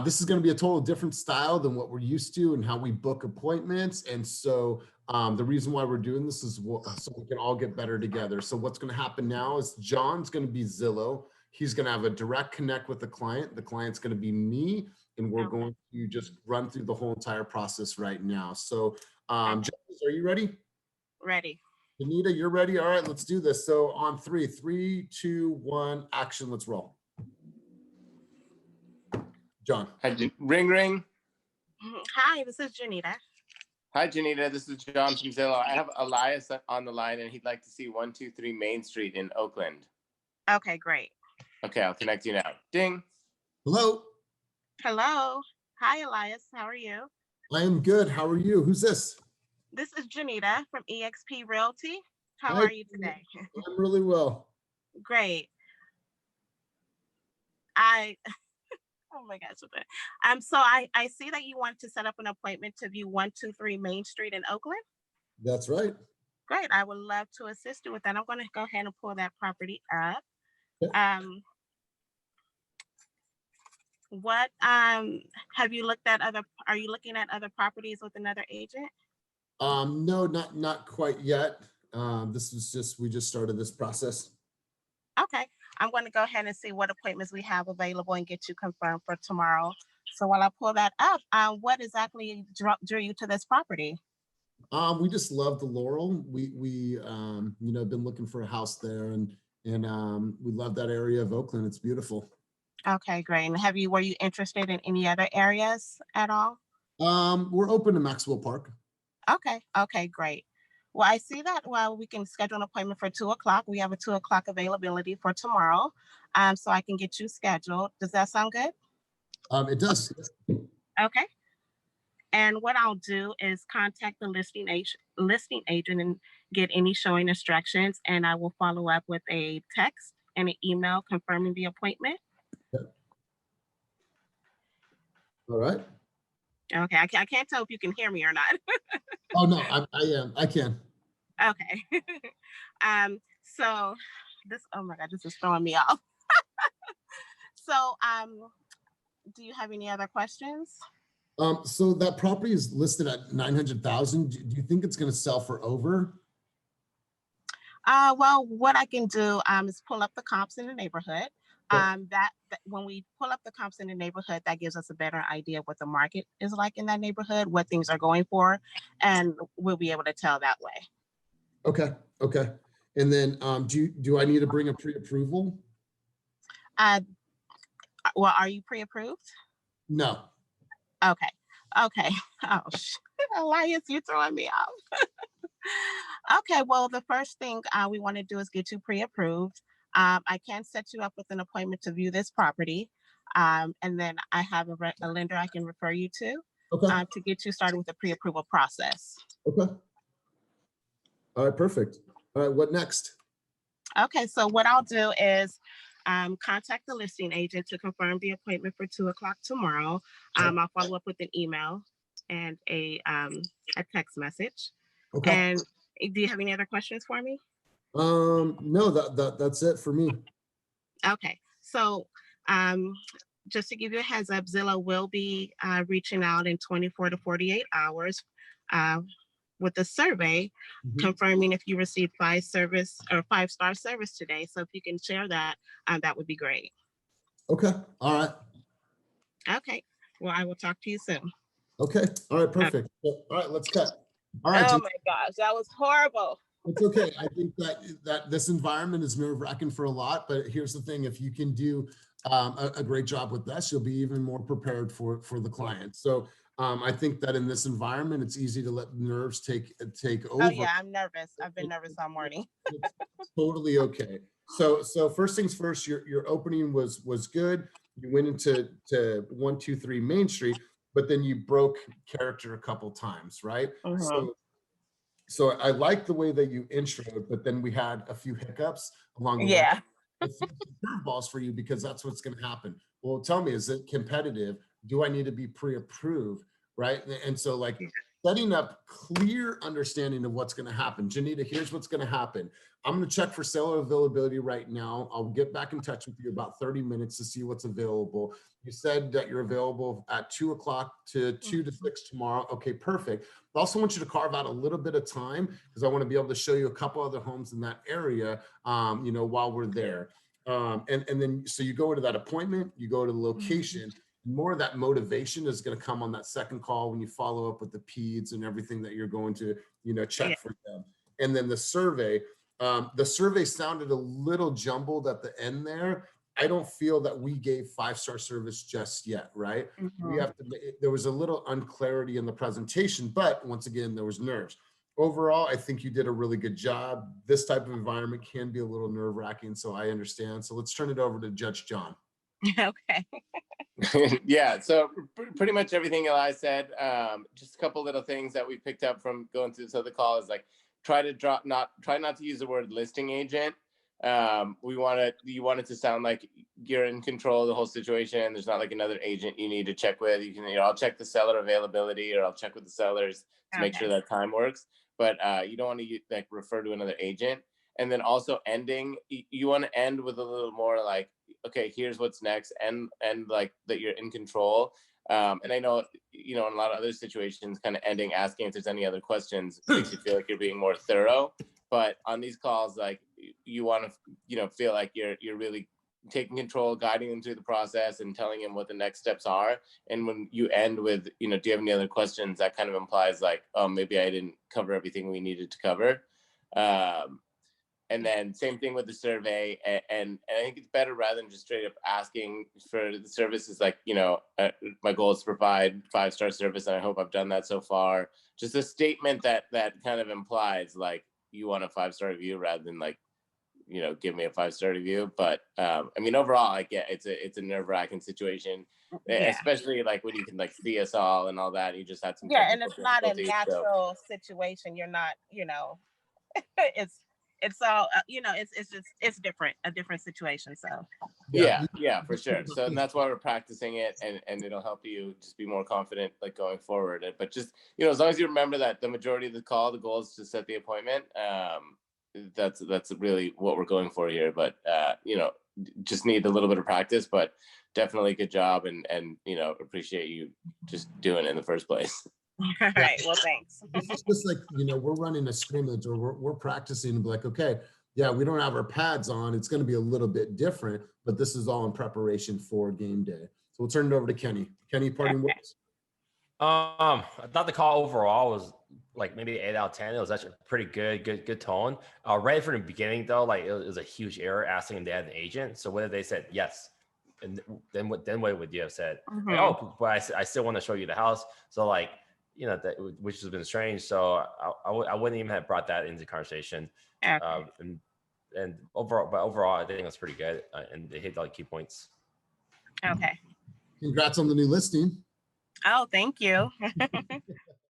This is going to be a total different style than what we're used to and how we book appointments. And so the reason why we're doing this is so we can all get better together. So what's going to happen now is John's going to be Zillow. He's going to have a direct connect with the client. The client's going to be me, and we're going to just run through the whole entire process right now. So John, are you ready? Ready. Janita, you're ready? All right, let's do this. So on 3, 3, 2, 1, action. Let's roll. John. Ring, ring. Hi, this is Janita. Hi, Janita. This is John from Zillow. I have Elias on the line, and he'd like to see 123 Main Street in Oakland. Okay, great. Okay, I'll connect you now. Ding. Hello. Hello. Hi, Elias. How are you? I am good. How are you? Who's this? This is Janita from eXp Realty. How are you today? I'm really well. Great. Oh my gosh. So I see that you want to set up an appointment to view 123 Main Street in Oakland. That's right. Great. I would love to assist you with that. I'm going to go ahead and pull that property up. Okay. What have you looked at are you looking at other properties with another agent? No, not quite yet. We just started this process. Okay. I'm going to go ahead and see what appointments we have available and get you confirmed for tomorrow. So while I pull that up, what exactly drew you to this property? We just love the Laurel. We been looking for a house there, and we love that area of Oakland. It's beautiful. Okay, great. And were you interested in any other areas at all? We're open to Maxwell Park. Okay, great. Well, I see that we can schedule an appointment for 2 o'clock. We have a 2 o'clock availability for tomorrow. So I can get you scheduled. Does that sound good? It does. Okay. And what I'll do is contact the listing agent and get any showing instructions, and I will follow up with a text and an email confirming the appointment. Yep. All right. Okay, I can't tell if you can hear me or not. Oh no, I am. I can. Okay. So oh my God, this is throwing me off. So do you have any other questions? So that property is listed at 900,000. Do you think it's going to sell for over? Well, what I can do is pull up the comps in the neighborhood. That when we pull up the comps in the neighborhood, that gives us a better idea of what the market is like in that neighborhood, what things are going for, and we'll be able to tell that way. Okay. And then do I need to bring a pre-approval? Well, are you pre-approved? No. Okay. Oh, Elias, you're throwing me off. Okay, well, the first thing we want to do is get you pre-approved. I can set you up with an appointment to view this property. And then I have a lender I can refer you to to get you started with the pre-approval process. Okay. All right, perfect. All right, what next? Okay, so what I'll do is contact the listing agent to confirm the appointment for 2 o'clock tomorrow. I'll follow up with an email and a text message. Okay. And do you have any other questions for me? No, that's it for me. Okay, so just to give you a heads up, Zillow will be reaching out in 24 to 48 hours with a survey confirming if you received 5-star service today. So if you can share that, that would be great. Okay. All right. Okay. Well, I will talk to you soon. Okay. All right. Perfect. Okay. All right. Let's cut. All right. Oh my gosh, that was horrible. It's okay. I think that this environment is nerve-wracking for a lot, but here's the thing: if you can do a great job with this, you'll be even more prepared for the client. So I think that in this environment, it's easy to let nerves take over. Oh yeah, I'm nervous. I've been nervous all morning. It's totally okay. So first things first, your opening was good. You went into 123 Main Street, but then you broke character a couple times, right? So I like the way that you introed, but then we had a few hiccups along the way. It's curveballs for you because that's what's going to happen. Well, tell me, is it competitive? Do I need to be pre-approved? Right. And so like setting up clear understanding of what's going to happen. Janita, here's what's going to happen. I'm going to check for seller availability right now. I'll get back in touch with you about 30 minutes to see what's available. You said that you're available at 2 o'clock to 2 to 6 tomorrow. Okay, perfect. I also want you to carve out a little bit of time because I want to be able to show you a couple other homes in that area, you know, while we're there. And then, so you go into that appointment, you go to the location, more of that motivation is going to come on that second call when you follow up with the peds and everything that you're going to, you know, check for them. And then the survey sounded a little jumbled at the end there. I don't feel that we gave 5-star service just yet, right? We have to, there was a little unclarity in the presentation, but once again, there was nerves. Overall, I think you did a really good job. This type of environment can be a little nerve-wracking, so I understand. So let's turn it over to Judge John. Okay. Yeah, so pretty much everything Eli said. Just a couple little things that we picked up from going through this other call is like try not to use the word listing agent. You want it to sound like you're in control of the whole situation. There's not like another agent you need to check with. You can, I'll check the seller availability, or I'll check with the sellers to make sure that time works. But you don't want to like refer to another agent. And then also ending, you want to end with a little more like, okay, here's what's next, and like that you're in control. And I know, in a lot of other situations, kind of ending, asking if there's any other questions makes you feel like you're being more thorough. But on these calls, like you want to, feel like you're really taking control, guiding them through the process and telling them what the next steps are. And when you end with, do you have any other questions? That kind of implies like, oh, maybe I didn't cover everything we needed to cover. And then same thing with the survey. And I think it's better rather than just straight up asking for the services, like, my goal is to provide 5-star service, and I hope I've done that so far. Just a statement that kind of implies like you want a 5-star review rather than like, give me a 5-star review. But I mean, overall, I get it's a nerve-wracking situation, especially like when you can like see us all and all that. You just had some and it's not a difficulties, natural situation. You're not, it's all, it's different, a different situation. So yeah, for sure. So and that's why we're practicing it, and it'll help you just be more confident like going forward. But just, as long as you remember that the majority of the call, the goal is to set the appointment. That's really what we're going for here. But just need a little bit of practice, but definitely good job, and appreciate you just doing it in the first place. All right. Well, thanks. It's just like, we're running a scrimmage, or we're practicing, and be like, okay, yeah, we don't have our pads on. It's going to be a little bit different, but this is all in preparation for game day. So we'll turn it over to Kenny. Kenny, parting words. I thought the call overall was like maybe 8 out of 10. It was actually pretty good tone. Right from the beginning though, like it was a huge error asking if they had an agent. So whether they said yes, and then what would you have said? Like, oh, but I still want to show you the house. So like, that, which has been strange. So I wouldn't even have brought that into conversation. Okay. And overall, I think it was pretty good, and they hit all the key points. Okay. Congrats on the new listing. Oh, thank you.